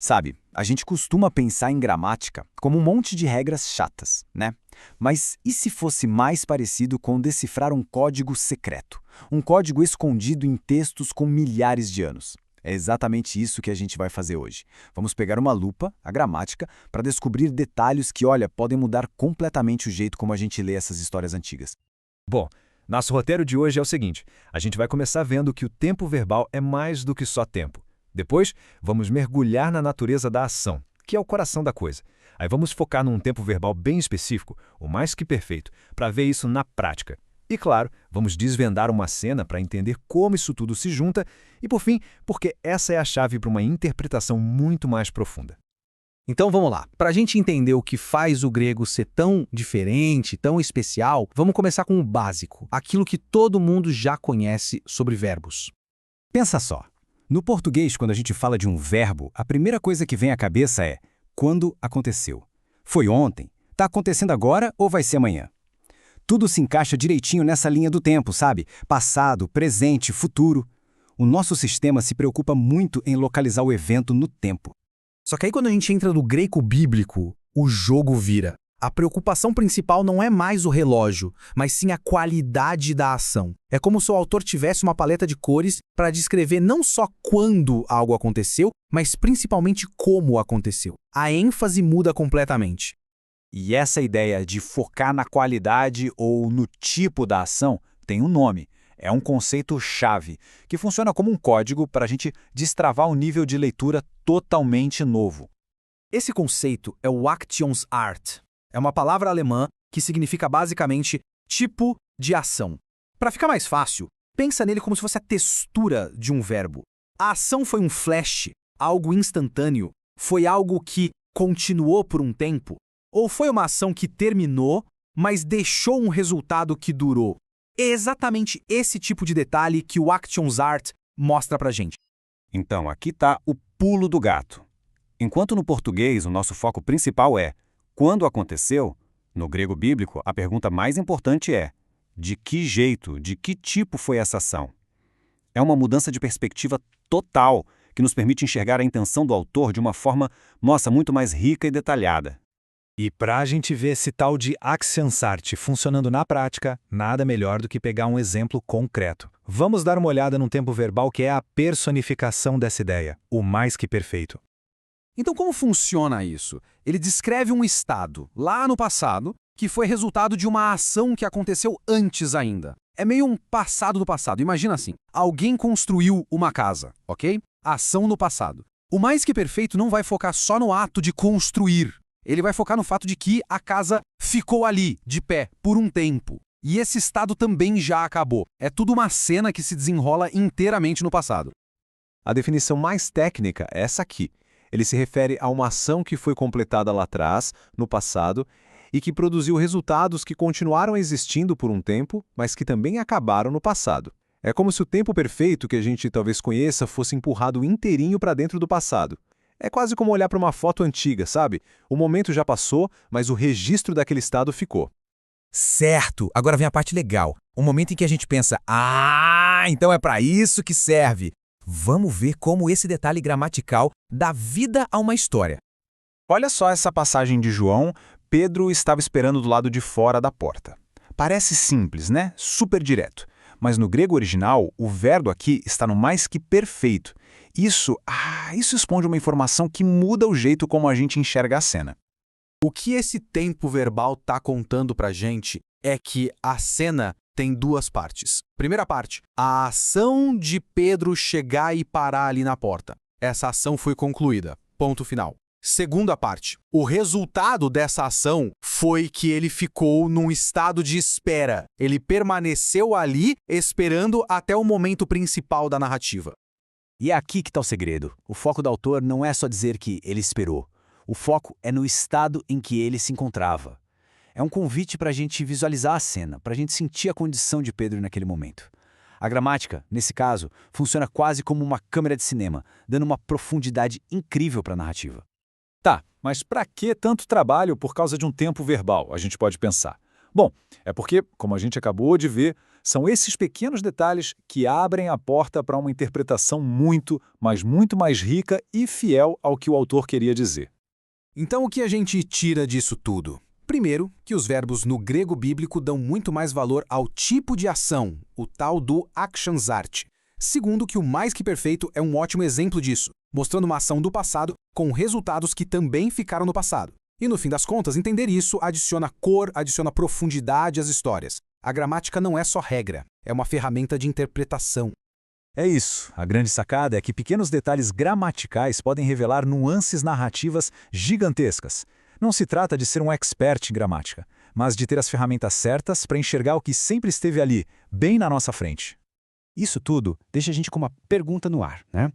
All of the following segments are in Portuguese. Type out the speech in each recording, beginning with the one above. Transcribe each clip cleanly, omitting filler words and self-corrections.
Sabe, a gente costuma pensar em gramática como um monte de regras chatas, né? Mas e se fosse mais parecido com decifrar um código secreto? Um código escondido em textos com milhares de anos. É exatamente isso que a gente vai fazer hoje. Vamos pegar uma lupa, a gramática, para descobrir detalhes que, olha, podem mudar completamente o jeito como a gente lê essas histórias antigas. Bom, nosso roteiro de hoje é o seguinte: a gente vai começar vendo que o tempo verbal é mais do que só tempo. Depois, vamos mergulhar na natureza da ação, que é o coração da coisa. Aí vamos focar num tempo verbal bem específico, o mais que perfeito, para ver isso na prática. E claro, vamos desvendar uma cena para entender como isso tudo se junta e, por fim, porque essa é a chave para uma interpretação muito mais profunda. Então vamos lá. Para a gente entender o que faz o grego ser tão diferente, tão especial, vamos começar com o básico, aquilo que todo mundo já conhece sobre verbos. Pensa só. No português, quando a gente fala de um verbo, a primeira coisa que vem à cabeça é quando aconteceu. Foi ontem? Está acontecendo agora ou vai ser amanhã? Tudo se encaixa direitinho nessa linha do tempo, sabe? Passado, presente, futuro. O nosso sistema se preocupa muito em localizar o evento no tempo. Só que aí quando a gente entra no grego bíblico, o jogo vira. A preocupação principal não é mais o relógio, mas sim a qualidade da ação. É como se o autor tivesse uma paleta de cores para descrever não só quando algo aconteceu, mas principalmente como aconteceu. A ênfase muda completamente. E essa ideia de focar na qualidade ou no tipo da ação tem um nome. É um conceito-chave, que funciona como um código para a gente destravar um nível de leitura totalmente novo. Esse conceito é o Aktionsart. É uma palavra alemã que significa basicamente tipo de ação. Para ficar mais fácil, pensa nele como se fosse a textura de um verbo. A ação foi um flash, algo instantâneo, foi algo que continuou por um tempo, ou foi uma ação que terminou, mas deixou um resultado que durou. É exatamente esse tipo de detalhe que o Aktionsart mostra pra gente. Então, aqui está o pulo do gato. Enquanto no português o nosso foco principal é quando aconteceu, no grego bíblico a pergunta mais importante é de que jeito, de que tipo foi essa ação? É uma mudança de perspectiva total que nos permite enxergar a intenção do autor de uma forma, nossa, muito mais rica e detalhada. E para a gente ver esse tal de Aktionsart funcionando na prática, nada melhor do que pegar um exemplo concreto. Vamos dar uma olhada num tempo verbal que é a personificação dessa ideia, o mais que perfeito. Então como funciona isso? Ele descreve um estado, lá no passado, que foi resultado de uma ação que aconteceu antes ainda. É meio um passado do passado. Imagina assim, alguém construiu uma casa, ok? Ação no passado. O mais que perfeito não vai focar só no ato de construir. Ele vai focar no fato de que a casa ficou ali, de pé, por um tempo. E esse estado também já acabou. É tudo uma cena que se desenrola inteiramente no passado. A definição mais técnica é essa aqui. Ele se refere a uma ação que foi completada lá atrás, no passado, e que produziu resultados que continuaram existindo por um tempo, mas que também acabaram no passado. É como se o tempo perfeito que a gente talvez conheça fosse empurrado inteirinho para dentro do passado. É quase como olhar para uma foto antiga, sabe? O momento já passou, mas o registro daquele estado ficou. Certo! Agora vem a parte legal. O momento em que a gente pensa, então é para isso que serve. Vamos ver como esse detalhe gramatical dá vida a uma história. Olha só essa passagem de João. Pedro estava esperando do lado de fora da porta. Parece simples, né? Super direto. Mas no grego original, o verbo aqui está no mais que perfeito. Isso esconde uma informação que muda o jeito como a gente enxerga a cena. O que esse tempo verbal está contando pra gente é que a cena tem duas partes. Primeira parte, a ação de Pedro chegar e parar ali na porta. Essa ação foi concluída. Ponto final. Segunda parte, o resultado dessa ação foi que ele ficou num estado de espera. Ele permaneceu ali esperando até o momento principal da narrativa. E é aqui que está o segredo. O foco do autor não é só dizer que ele esperou. O foco é no estado em que ele se encontrava. É um convite para a gente visualizar a cena, para a gente sentir a condição de Pedro naquele momento. A gramática, nesse caso, funciona quase como uma câmera de cinema, dando uma profundidade incrível para a narrativa. Tá, mas para que tanto trabalho por causa de um tempo verbal, a gente pode pensar? Bom, é porque, como a gente acabou de ver, São esses pequenos detalhes que abrem a porta para uma interpretação muito, mas muito mais rica e fiel ao que o autor queria dizer. Então, o que a gente tira disso tudo? Primeiro, que os verbos no grego bíblico dão muito mais valor ao tipo de ação, o tal do actionsart. Segundo, que o mais que perfeito é um ótimo exemplo disso, mostrando uma ação do passado com resultados que também ficaram no passado. E no fim das contas, entender isso adiciona cor, adiciona profundidade às histórias. A gramática não é só regra, é uma ferramenta de interpretação. É isso. A grande sacada é que pequenos detalhes gramaticais podem revelar nuances narrativas gigantescas. Não se trata de ser um expert em gramática, mas de ter as ferramentas certas para enxergar o que sempre esteve ali, bem na nossa frente. Isso tudo deixa a gente com uma pergunta no ar, né?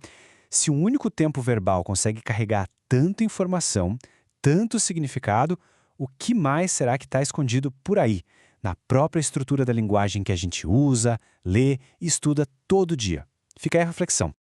Se um único tempo verbal consegue carregar tanta informação, tanto significado, o que mais será que está escondido por aí, na própria estrutura da linguagem que a gente usa, lê e estuda todo dia? Fica aí a reflexão.